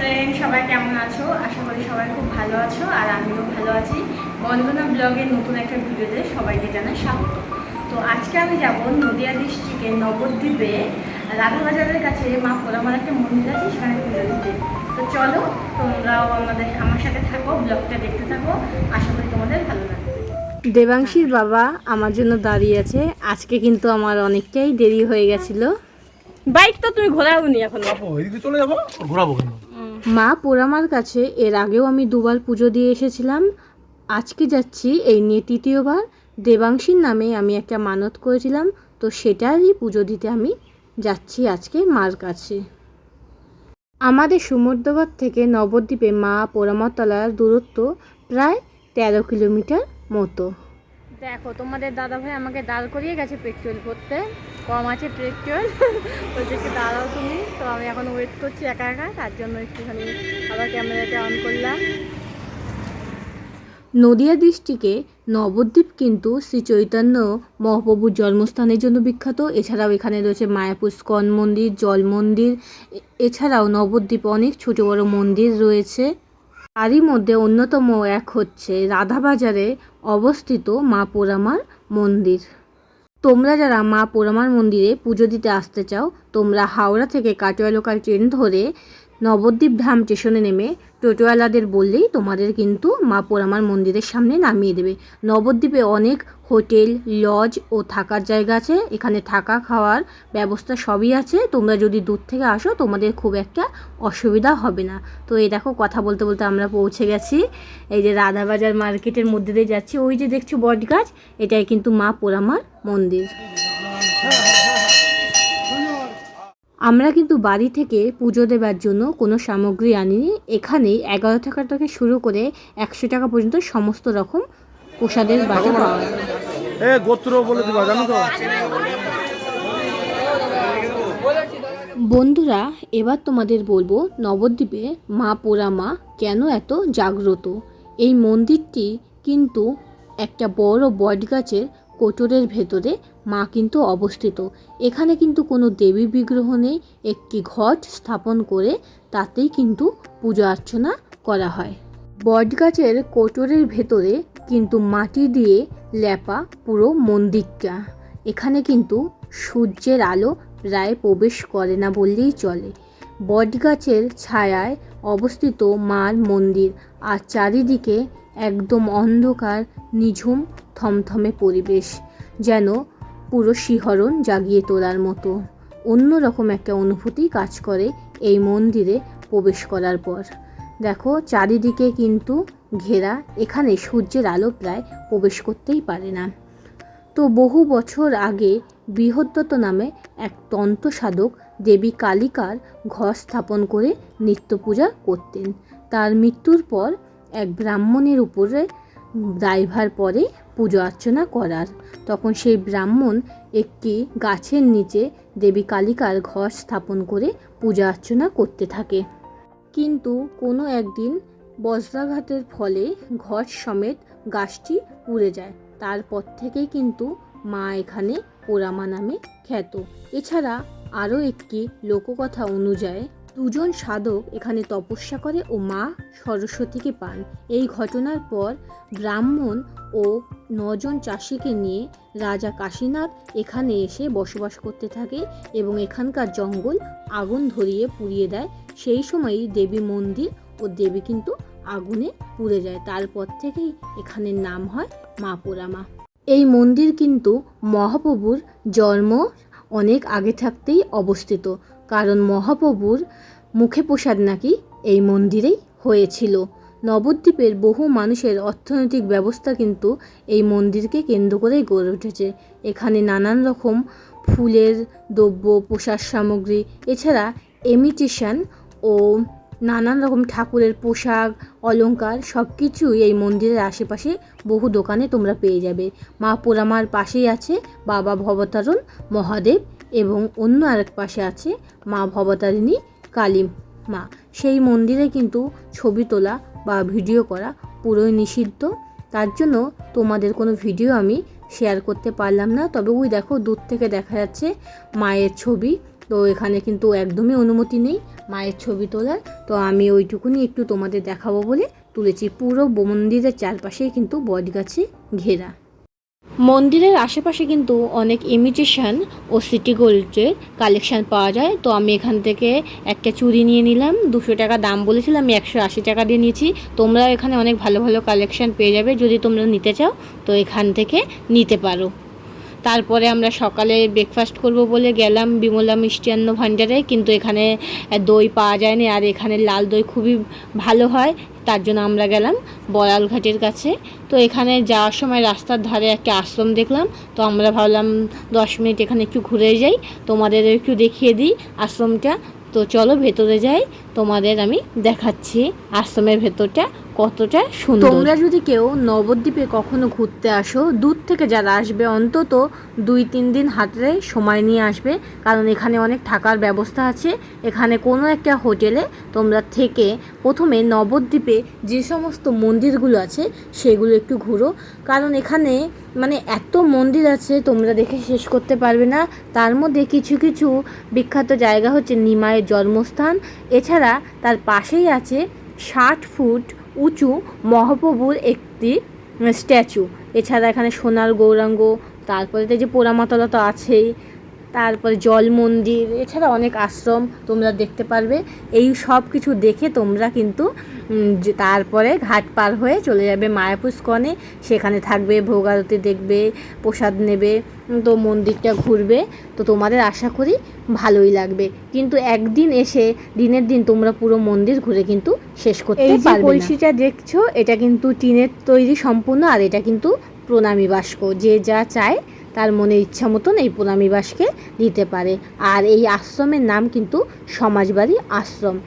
Friend, সবাই কেমন আছো? আশা করি সবাই খুব ভালো আছো আর আমিও ভালো আছি। বন্দনা ব্লগের নতুন একটা ভিডিওতে সবাইকে জানাই স্বাগত। তো আজকে আমি যাব নদিয়া ডিস্ট্রিক্টের নবদ্বীপে রাধাবাজারের কাছে মা পোড়ামার একটা মন্দির আছে, সেখানে পুজো দিতে। তো চলো, তোমরাও আমার সাথে থাকো, ব্লগটা দেখতে থাকো। আশা করি তোমাদের ভালো লাগবে। দেবাংশীর বাবা আমার জন্য দাঁড়িয়ে আছে। আজকে কিন্তু আমার অনেকটাই দেরি হয়ে গেছিল। বাইক তো তুমি ঘোরাওনি, এখন চলে যাবো, ঘোরাবো কেন? মা পোড়ামার কাছে এর আগেও আমি দুবার পুজো দিয়ে এসেছিলাম। আজকে যাচ্ছি এই নিয়ে তৃতীয়বার। দেবাংশীর নামে আমি একটা মানত করেছিলাম, তো সেটারই পুজো দিতে আমি যাচ্ছি আজকে মার কাছে। আমাদের সমুদ্রগড় থেকে নবদ্বীপে মা পোড়ামাতলার দূরত্ব প্রায় 13 কিলোমিটার মতো। দেখো, তোমাদের দাদাভাই আমাকে দাঁড় করিয়ে গেছে পেট্রোল করতে। কম আছে পেট্রোল, বলছে একটু দাঁড়াও তুমি। তো আমি এখন ওয়েট করছি একা একা, তার জন্য একটুখানি আবার ক্যামেরাটা অন করলাম। নদিয়া ডিস্ট্রিক্টে নবদ্বীপ কিন্তু শ্রী চৈতন্য মহাপ্রভুর জন্মস্থানের জন্য বিখ্যাত। এছাড়াও এখানে রয়েছে মায়াপুর ইস্কন মন্দির, জল মন্দির। এছাড়াও নবদ্বীপে অনেক ছোট বড় মন্দির রয়েছে। তারই মধ্যে অন্যতম এক হচ্ছে রাধাবাজারে অবস্থিত মা পোড়ামার মন্দির। তোমরা যারা মা পোড়ামার মন্দিরে পুজো দিতে আসতে চাও, তোমরা হাওড়া থেকে কাটোয়া লোকাল ট্রেন ধরে নবদ্বীপ ধাম স্টেশনে নেমে টোটোওয়ালাদের বললেই তোমাদের কিন্তু মা পোড়ামার মন্দিরের সামনে নামিয়ে দেবে। নবদ্বীপে অনেক হোটেল, লজ ও থাকার জায়গা আছে। এখানে থাকা খাওয়ার ব্যবস্থা সবই আছে। তোমরা যদি দূর থেকে আসো, তোমাদের খুব একটা অসুবিধা হবে না। তো এই দেখো, কথা বলতে বলতে আমরা পৌঁছে গেছি। এই যে রাধাবাজার মার্কেটের মধ্যে দিয়ে যাচ্ছি। ওই যে দেখছো বট গাছ, এটাই কিন্তু মা পোড়ামার মন্দির। আমরা কিন্তু বাড়ি থেকে পুজো দেবার জন্য কোনো সামগ্রী আনিনি। এখানে 11 টাকা থেকে শুরু করে 100 টাকা পর্যন্ত সমস্ত রকম প্রসাদের বাটি পাওয়া যায়। গোত্র বলে দিবা, জানো তো? বন্ধুরা, এবার তোমাদের বলবো নবদ্বীপে মা পোড়ামা কেন এত জাগ্রত। এই মন্দিরটি কিন্তু একটা বড় বটগাছের কোটরের ভেতরে মা কিন্তু অবস্থিত। এখানে কিন্তু কোনো দেবী বিগ্রহ নেই। একটি ঘট স্থাপন করে তাতেই কিন্তু পূজা অর্চনা করা হয়। বটগাছের কোটরের ভেতরে কিন্তু মাটি দিয়ে লেপা পুরো মন্দিরটা। এখানে কিন্তু সূর্যের আলো প্রায় প্রবেশ করে না বললেই চলে। বটগাছের ছায়ায় অবস্থিত মার মন্দির, আর চারিদিকে একদম অন্ধকার, নিঝুম থমথমে পরিবেশ, যেন পুরো শিহরণ জাগিয়ে তোলার মতো। অন্যরকম একটা অনুভূতি কাজ করে এই মন্দিরে প্রবেশ করার পর। দেখো, চারিদিকে কিন্তু ঘেরা, এখানে সূর্যের আলো প্রায় প্রবেশ করতেই পারে না। তো বহু বছর আগে বৃহদ্রথ নামে এক তন্ত্র সাধক দেবী কালিকার ঘর স্থাপন করে নিত্য পূজা করতেন। তার মৃত্যুর পর এক ব্রাহ্মণের উপরে দায়ভার পরে পুজো অর্চনা করার। তখন সেই ব্রাহ্মণ একটি গাছের নিচে দেবী কালিকার ঘর স্থাপন করে পূজা অর্চনা করতে থাকে। কিন্তু কোনো একদিন বজ্রাঘাতের ফলে ঘর সমেত গাছটি পুড়ে যায়। তারপর থেকেই কিন্তু মা এখানে পোড়ামা নামে খ্যাত। এছাড়া আরও একটি লোককথা অনুযায়ী দুজন সাধক এখানে তপস্যা করে ও মা সরস্বতীকে পান। এই ঘটনার পর ব্রাহ্মণ ও 9 জন চাষিকে নিয়ে রাজা কাশীনাথ এখানে এসে বসবাস করতে থাকে এবং এখানকার জঙ্গল আগুন ধরিয়ে পুড়িয়ে দেয়। সেই সময়ই দেবী মন্দির ও দেবী কিন্তু আগুনে পুড়ে যায়। তারপর থেকেই এখানের নাম হয় মা পোড়ামা। এই মন্দির কিন্তু মহাপ্রভুর জন্ম অনেক আগে থাকতেই অবস্থিত, কারণ মহাপ্রভুর মুখে প্রসাদ নাকি এই মন্দিরেই হয়েছিল। নবদ্বীপের বহু মানুষের অর্থনৈতিক ব্যবস্থা কিন্তু এই মন্দিরকে কেন্দ্র করেই গড়ে উঠেছে। এখানে নানান রকম ফুলের দ্রব্য, প্রসাদ সামগ্রী, এছাড়া ইমিটেশন ও নানান রকম ঠাকুরের পোশাক, অলংকার সব কিছুই এই মন্দিরের আশেপাশে বহু দোকানে তোমরা পেয়ে যাবে। মা পোড়ামার পাশেই আছে বাবা ভবতারণ মহাদেব এবং অন্য আরেক পাশে আছে মা ভবতারিণী কালী মা। সেই মন্দিরে কিন্তু ছবি তোলা বা ভিডিও করা পুরোই নিষিদ্ধ। তার জন্য তোমাদের কোনো ভিডিও আমি শেয়ার করতে পারলাম না। তবে ওই দেখো, দূর থেকে দেখা যাচ্ছে মায়ের ছবি। তো এখানে কিন্তু একদমই অনুমতি নেই মায়ের ছবি তোলার। তো আমি ওইটুকুনি একটু তোমাদের দেখাবো বলে তুলেছি। পুরো মন্দিরের চারপাশেই কিন্তু বটগাছে ঘেরা। মন্দিরের আশেপাশে কিন্তু অনেক ইমিটেশন ও সিটি গোল্ডের কালেকশান পাওয়া যায়। তো আমি এখান থেকে একটা চুড়ি নিয়ে নিলাম, 200 টাকা দাম বলেছিলাম, আমি 180 টাকা দিয়ে নিয়েছি। তোমরা এখানে অনেক ভালো ভালো কালেকশান পেয়ে যাবে, যদি তোমরা নিতে চাও তো এখান থেকে নিতে পারো। তারপরে আমরা সকালে ব্রেকফাস্ট করব বলে গেলাম বিমলা মিষ্টান্ন ভাণ্ডারে, কিন্তু এখানে দই পাওয়া যায়নি, আর এখানে লাল দই খুবই ভালো হয়, তার জন্য আমরা গেলাম বড়ালঘাটের কাছে। তো এখানে যাওয়ার সময় রাস্তার ধারে একটা আশ্রম দেখলাম, তো আমরা ভাবলাম 10 মিনিট এখানে একটু ঘুরে যাই, তোমাদের একটু দেখিয়ে দিই আশ্রমটা। তো চলো ভেতরে যাই, তোমাদের আমি দেখাচ্ছি আশ্রমের ভেতরটা কতটা সুন্দর। তোমরা যদি কেউ নবদ্বীপে কখনো ঘুরতে আসো, দূর থেকে যারা আসবে অন্তত 2-3 দিন হাতে সময় নিয়ে আসবে, কারণ এখানে অনেক থাকার ব্যবস্থা আছে। এখানে কোনো একটা হোটেলে তোমরা থেকে প্রথমে নবদ্বীপে যে সমস্ত মন্দিরগুলো আছে সেগুলো একটু ঘুরো, কারণ এখানে মানে এত মন্দির আছে তোমরা দেখে শেষ করতে পারবে না। তার মধ্যে কিছু কিছু বিখ্যাত জায়গা হচ্ছে নিমাইয়ের জন্মস্থান, এছাড়া তার পাশেই আছে 60 ফুট উঁচু মহাপ্রভুর একটি স্ট্যাচু। এছাড়া এখানে সোনার গৌরাঙ্গ, তারপরে তো যে পোড়ামাতলা তো আছেই, তারপরে জল মন্দির, এছাড়া অনেক আশ্রম তোমরা দেখতে পারবে। এই সব কিছু দেখে তোমরা কিন্তু তারপরে ঘাট পার হয়ে চলে যাবে মায়াপুর ইস্কনে, সেখানে থাকবে, ভোগ আরতি দেখবে, প্রসাদ নেবে, তো মন্দিরটা ঘুরবে। তো তোমাদের আশা করি ভালোই লাগবে, কিন্তু একদিন এসে দিনের দিন তোমরা পুরো মন্দির ঘুরে কিন্তু শেষ করতে পারবে না। এই যে কলসিটা দেখছো এটা কিন্তু টিনের তৈরি সম্পূর্ণ, আর এটা কিন্তু প্রণামী বাস্ক, যে যা চায় তার মনে ইচ্ছা মতন এই প্রণামী বাসকে দিতে পারে। আর এই আশ্রমের নাম কিন্তু সমাজবাড়ি আশ্রম।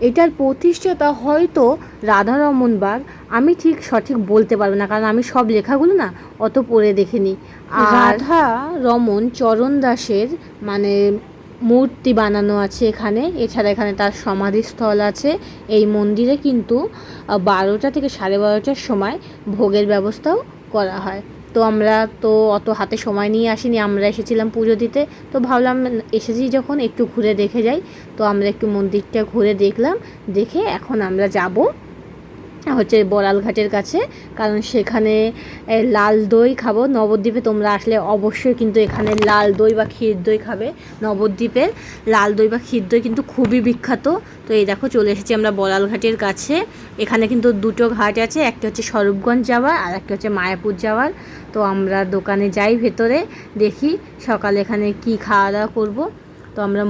এটার প্রতিষ্ঠাতা হয়তো রাধারমন বাগ, আমি ঠিক সঠিক বলতে পারবো না, কারণ আমি সব লেখাগুলো না অত পড়ে দেখিনি। আর রাধা রমন চরণ দাসের মানে মূর্তি বানানো আছে এখানে, এছাড়া এখানে তার সমাধিস্থল আছে। এই মন্দিরে কিন্তু 12টা থেকে 12:30টার সময় ভোগের ব্যবস্থাও করা হয়। তো আমরা তো অত হাতে সময় নিয়ে আসিনি, আমরা এসেছিলাম পুজো দিতে, তো ভাবলাম এসেছি যখন একটু ঘুরে দেখে যাই। তো আমরা একটু মন্দিরটা ঘুরে দেখলাম, দেখে এখন আমরা যাব হচ্ছে বড়ালঘাটের কাছে, কারণ সেখানে লাল দই খাবো। নবদ্বীপে তোমরা আসলে অবশ্যই কিন্তু এখানে লাল দই বা ক্ষীর দই খাবে। নবদ্বীপের লাল দই বা ক্ষীর দই কিন্তু খুবই বিখ্যাত। তো এই দেখো চলে এসেছি আমরা বড়ালঘাটের কাছে। এখানে কিন্তু দুটো ঘাট আছে, একটা হচ্ছে স্বরূপগঞ্জ যাওয়ার আর একটা হচ্ছে মায়াপুর যাওয়ার। তো আমরা দোকানে যাই ভেতরে, দেখি সকালে এখানে কি খাওয়া দাওয়া করবো। তো আমরা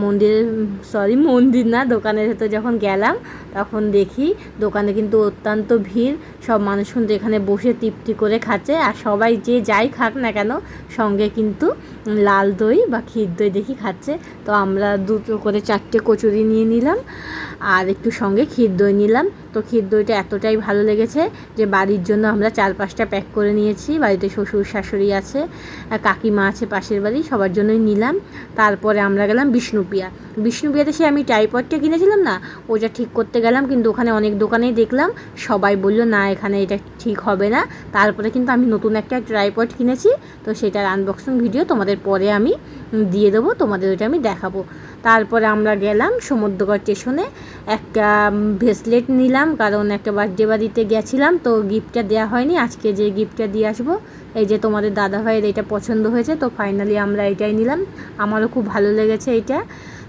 মন্দির না, দোকানের ভেতর যখন গেলাম তখন দেখি দোকানে কিন্তু অত্যন্ত ভিড়, সব মানুষ কিন্তু এখানে বসে তৃপ্তি করে খাচ্ছে, আর সবাই যে যাই খাক না কেন সঙ্গে কিন্তু লাল দই বা ক্ষীর দই দেখি খাচ্ছে। তো আমরা 2 করে 4টে কচুরি নিয়ে নিলাম, আর একটু সঙ্গে ক্ষীর দই নিলাম। তো ক্ষীর দইটা এতটাই ভালো লেগেছে যে বাড়ির জন্য আমরা 4-5টা প্যাক করে নিয়েছি। বাড়িতে শ্বশুর শাশুড়ি আছে, কাকিমা আছে পাশের বাড়ি, সবার জন্যই নিলাম। তারপরে আমরা গেলাম বিষ্ণুপ্রিয়াতে সে আমি ট্রাইপডটা কিনেছিলাম না, ওটা ঠিক করতে গেলাম, কিন্তু ওখানে অনেক দোকানেই দেখলাম সবাই বললো না এখানে এটা ঠিক হবে না। তারপরে কিন্তু আমি নতুন একটা ট্রাইপড কিনেছি, তো সেটার আনবক্সিং ভিডিও তোমাদের পরে আমি দিয়ে দেবো, তোমাদের ওইটা আমি দেখাবো। তারপরে আমরা গেলাম সমুদ্রগড় স্টেশনে, একটা ব্রেসলেট নিলাম, কারণ একটা বার্থডে বাড়িতে গেছিলাম, তো গিফটটা দেওয়া হয়নি, আজকে যে গিফটটা দিয়ে আসবো। এই যে তোমাদের দাদাভাইয়ের এটা পছন্দ হয়েছে, তো ফাইনালি আমরা এটাই নিলাম, আমারও খুব ভালো লেগেছে এইটা।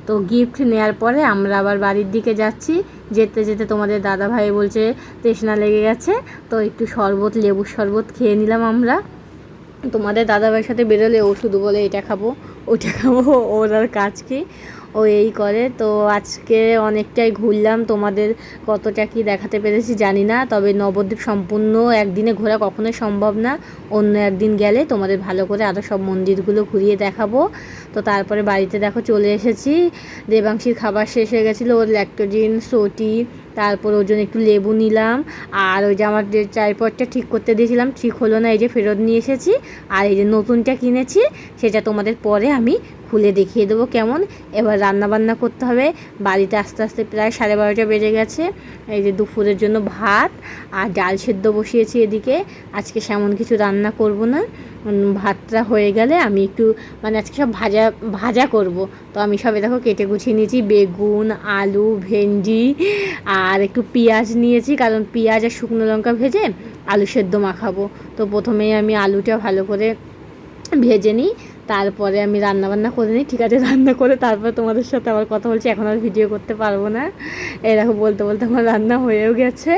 তো গিফট নেওয়ার পরে আমরা আবার বাড়ির দিকে যাচ্ছি, যেতে যেতে তোমাদের দাদাভাই বলছে তৃষ্ণা লেগে গেছে, তো একটু শরবত, লেবুর শরবত খেয়ে নিলাম আমরা। তোমাদের দাদাভাইয়ের সাথে বেরোলে ও শুধু বলে এটা খাবো ওটা খাবো, ওর আর কাজ কি, ও এই করে। তো আজকে অনেকটাই ঘুরলাম, তোমাদের কতটা কি দেখাতে পেরেছি জানি না, তবে নবদ্বীপ সম্পূর্ণ একদিনে ঘোরা কখনোই সম্ভব না, অন্য একদিন গেলে তোমাদের ভালো করে আরও সব মন্দিরগুলো ঘুরিয়ে দেখাবো। তো তারপরে বাড়িতে দেখো চলে এসেছি, দেবাংশীর খাবার শেষ হয়ে গেছিলো, ওর ল্যাক্টোজিন সোটি, তারপর ওর জন্য একটু লেবু নিলাম, আর ওই যে আমার যে ট্রাইপডটা ঠিক করতে দিয়েছিলাম ঠিক হলো না, এই যে ফেরত নিয়ে এসেছি, আর এই যে নতুনটা কিনেছি সেটা তোমাদের পরে আমি খুলে দেখিয়ে দেবো কেমন। এবার রান্না বান্না করতে হবে। বাড়িতে আস্তে আস্তে প্রায় 12:30 বেজে গেছে। এই যে দুপুরের জন্য ভাত আর ডাল সেদ্ধ বসিয়েছি এদিকে। আজকে সেমন কিছু রান্না করব না। ভাতটা হয়ে গেলে আমি একটু মানে আজকে সব ভাজা করব। তো আমি সব দেখো কেটে গুছিয়ে নিয়েছি, বেগুন, আলু, ভেন্ডি আর একটু পেঁয়াজ নিয়েছি, কারণ পেঁয়াজ আর শুকনো লঙ্কা ভেজে আলু সেদ্ধ মাখাবো। তো প্রথমেই আমি আলুটা ভালো করে ভেজে নিই, তারপরে আমি রান্নাবান্না করে নিই। ঠিক আছে, রান্না করে তারপর তোমাদের সাথে আবার কথা বলছি। এখন আর ভিডিও করতে পারবো না। এরকম বলতে বলতে আমার রান্না হয়েও গেছে।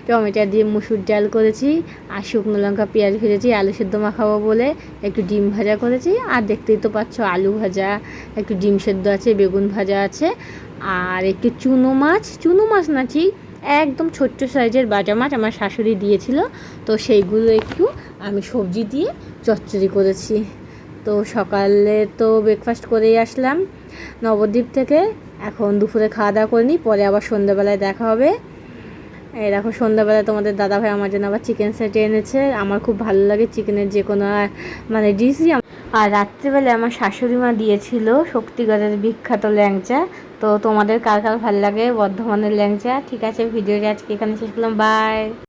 টমেটো দিয়ে মুসুর ডাল করেছি আর শুকনো লঙ্কা পেঁয়াজ ভেজেছি আলু সেদ্ধ মাখাবো বলে। একটু ডিম ভাজা করেছি আর দেখতেই তো পাচ্ছ আলু ভাজা, একটু ডিম সেদ্ধ আছে, বেগুন ভাজা আছে আর একটু চুনো মাছ না ঠিক একদম ছোট্ট সাইজের বাটা মাছ আমার শাশুড়ি দিয়েছিল, তো সেইগুলো একটু আমি সবজি দিয়ে চচ্চড়ি করেছি। তো সকালে তো ব্রেকফাস্ট করেই আসলাম নবদ্বীপ থেকে। এখন দুপুরে খাওয়া দাওয়া করে নিই, পরে আবার সন্ধ্যাবেলায় দেখা হবে। এই দেখো সন্ধ্যাবেলায় তোমাদের দাদাভাই আমার জন্য আবার চিকেন সেট এনেছে। আমার খুব ভালো লাগে চিকেনের যে কোনো মানে ডিশই। আর রাত্রিবেলায় আমার শাশুড়ি মা দিয়েছিল শক্তিগড়ের বিখ্যাত ল্যাংচা। তো তোমাদের কার কার ভালো লাগে বর্ধমানের ল্যাংচা। ঠিক আছে, ভিডিওটি আজকে এখানে শেষ করলাম, বাই।